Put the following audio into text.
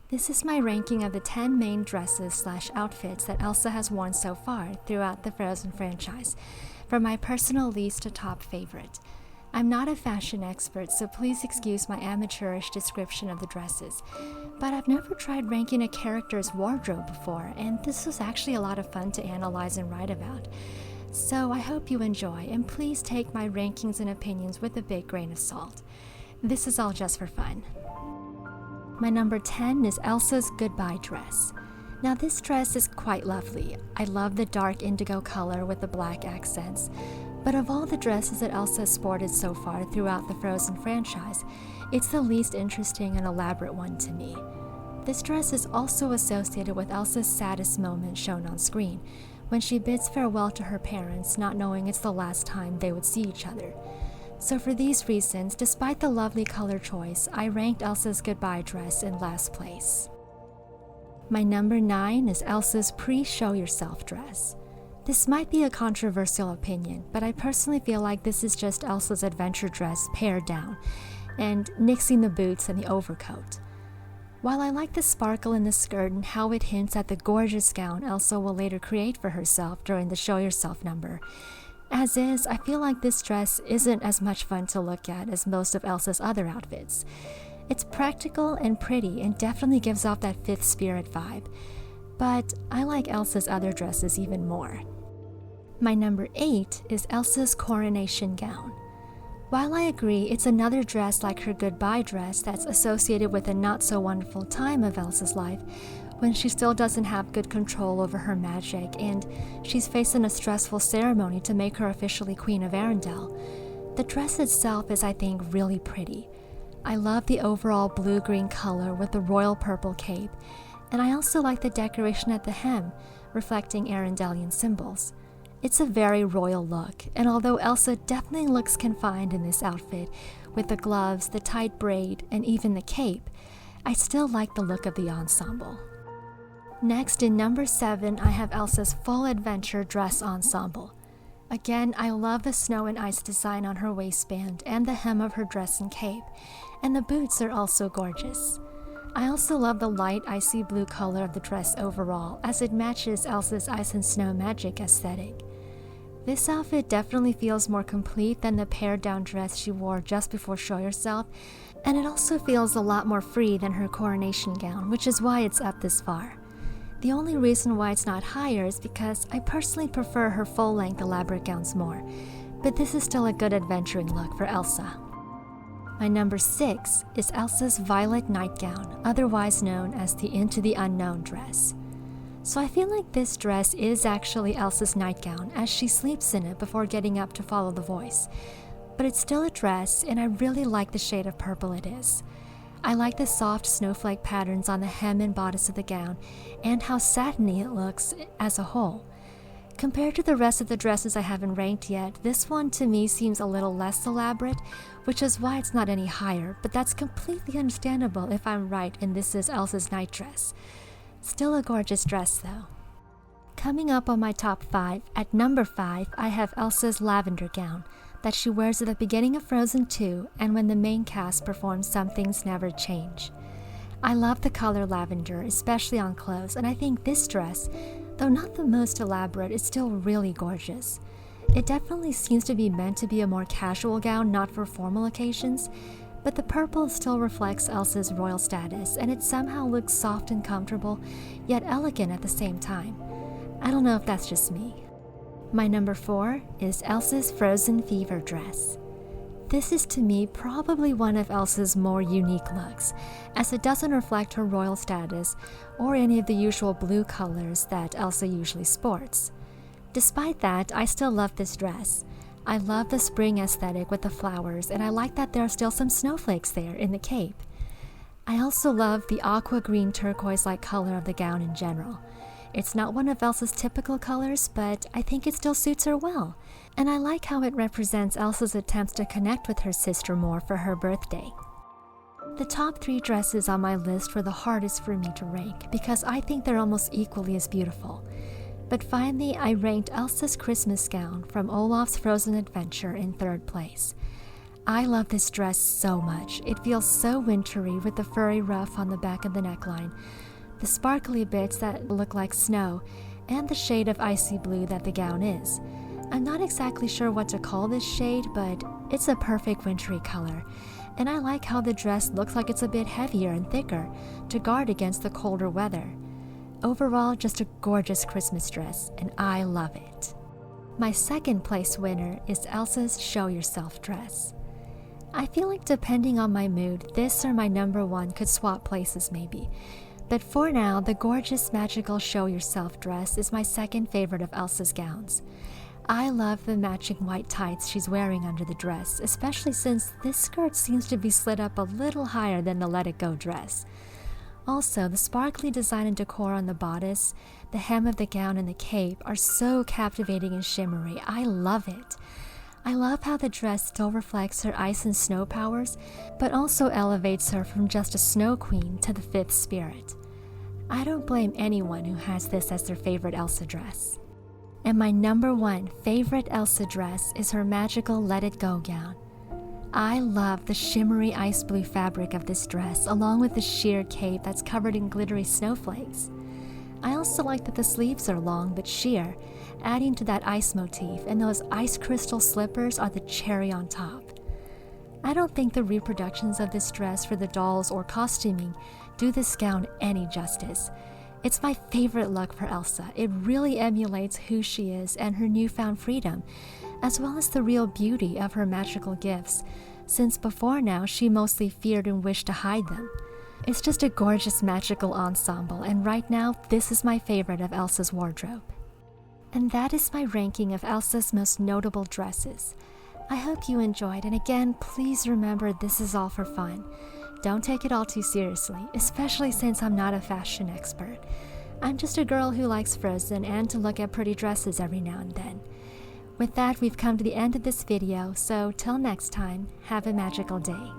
This is my ranking of the 10 main dresses/outfits that Elsa has worn so far throughout the Frozen franchise, from my personal least to top favorite. I'm not a fashion expert, so please excuse my amateurish description of the dresses, but I've never tried ranking a character's wardrobe before, and this was actually a lot of fun to analyze and write about. So I hope you enjoy, and please take my rankings and opinions with a big grain of salt. This is all just for fun. My number 10 is Elsa's Goodbye dress. Now this dress is quite lovely. I love the dark indigo color with the black accents. But of all the dresses that Elsa has sported so far throughout the Frozen franchise, it's the least interesting and elaborate one to me. This dress is also associated with Elsa's saddest moment shown on screen, when she bids farewell to her parents, not knowing it's the last time they would see each other. So for these reasons, despite the lovely color choice, I ranked Elsa's Goodbye dress in last place. My number 9 is Elsa's Pre-Show Yourself dress. This might be a controversial opinion, but I personally feel like this is just Elsa's adventure dress pared down, and nixing the boots and the overcoat. While I like the sparkle in the skirt and how it hints at the gorgeous gown Elsa will later create for herself during the Show Yourself number, as is, I feel like this dress isn't as much fun to look at as most of Elsa's other outfits. It's practical and pretty and definitely gives off that fifth spirit vibe, but I like Elsa's other dresses even more. My number 8 is Elsa's coronation gown. While I agree it's another dress like her Goodbye dress that's associated with a not-so-wonderful time of Elsa's life, when she still doesn't have good control over her magic and she's facing a stressful ceremony to make her officially Queen of Arendelle, the dress itself is, I think, really pretty. I love the overall blue-green color with the royal purple cape, and I also like the decoration at the hem, reflecting Arendellian symbols. It's a very royal look, and although Elsa definitely looks confined in this outfit, with the gloves, the tight braid, and even the cape, I still like the look of the ensemble. Next, in number 7, I have Elsa's full adventure dress ensemble. Again, I love the snow and ice design on her waistband and the hem of her dress and cape, and the boots are also gorgeous. I also love the light icy blue color of the dress overall, as it matches Elsa's ice and snow magic aesthetic. This outfit definitely feels more complete than the pared-down dress she wore just before Show Yourself, and it also feels a lot more free than her coronation gown, which is why it's up this far. The only reason why it's not higher is because I personally prefer her full-length elaborate gowns more, but this is still a good adventuring look for Elsa. My number 6 is Elsa's violet nightgown, otherwise known as the Into the Unknown dress. So I feel like this dress is actually Elsa's nightgown, as she sleeps in it before getting up to follow the voice. But it's still a dress, and I really like the shade of purple it is. I like the soft snowflake patterns on the hem and bodice of the gown, and how satiny it looks as a whole. Compared to the rest of the dresses I haven't ranked yet, this one to me seems a little less elaborate, which is why it's not any higher, but that's completely understandable if I'm right and this is Elsa's night dress. Still a gorgeous dress though. Coming up on my top 5, at number 5 I have Elsa's lavender gown that she wears at the beginning of Frozen 2 and when the main cast performs Some Things Never Change. I love the color lavender, especially on clothes, and I think this dress, though not the most elaborate, is still really gorgeous. It definitely seems to be meant to be a more casual gown, not for formal occasions, but the purple still reflects Elsa's royal status, and it somehow looks soft and comfortable, yet elegant at the same time. I don't know if that's just me. My number 4 is Elsa's Frozen Fever dress. This is to me probably one of Elsa's more unique looks, as it doesn't reflect her royal status or any of the usual blue colors that Elsa usually sports. Despite that, I still love this dress. I love the spring aesthetic with the flowers, and I like that there are still some snowflakes there in the cape. I also love the aqua green turquoise-like color of the gown in general. It's not one of Elsa's typical colors, but I think it still suits her well, and I like how it represents Elsa's attempts to connect with her sister more for her birthday. The top 3 dresses on my list were the hardest for me to rank because I think they're almost equally as beautiful. But finally, I ranked Elsa's Christmas gown from Olaf's Frozen Adventure in 3rd place. I love this dress so much. It feels so wintry with the furry ruff on the back of the neckline, the sparkly bits that look like snow, and the shade of icy blue that the gown is. I'm not exactly sure what to call this shade, but it's a perfect wintry color, and I like how the dress looks like it's a bit heavier and thicker to guard against the colder weather. Overall, just a gorgeous Christmas dress, and I love it. My second place winner is Elsa's Show Yourself dress. I feel like depending on my mood, this or my number one could swap places maybe. But for now, the gorgeous magical Show Yourself dress is my second favorite of Elsa's gowns. I love the matching white tights she's wearing under the dress, especially since this skirt seems to be slid up a little higher than the Let It Go dress. Also, the sparkly design and decor on the bodice, the hem of the gown and the cape are so captivating and shimmery. I love it. I love how the dress still reflects her ice and snow powers, but also elevates her from just a snow queen to the fifth spirit. I don't blame anyone who has this as their favorite Elsa dress. And my number one favorite Elsa dress is her magical Let It Go gown. I love the shimmery ice blue fabric of this dress, along with the sheer cape that's covered in glittery snowflakes. I also like that the sleeves are long but sheer, adding to that ice motif, and those ice crystal slippers are the cherry on top. I don't think the reproductions of this dress for the dolls or costuming do this gown any justice. It's my favorite look for Elsa. It really emulates who she is and her newfound freedom, as well as the real beauty of her magical gifts, since before now she mostly feared and wished to hide them. It's just a gorgeous magical ensemble, and right now this is my favorite of Elsa's wardrobe. And that is my ranking of Elsa's most notable dresses. I hope you enjoyed, and again, please remember this is all for fun. Don't take it all too seriously, especially since I'm not a fashion expert. I'm just a girl who likes Frozen and to look at pretty dresses every now and then. With that, we've come to the end of this video, so till next time, have a magical day.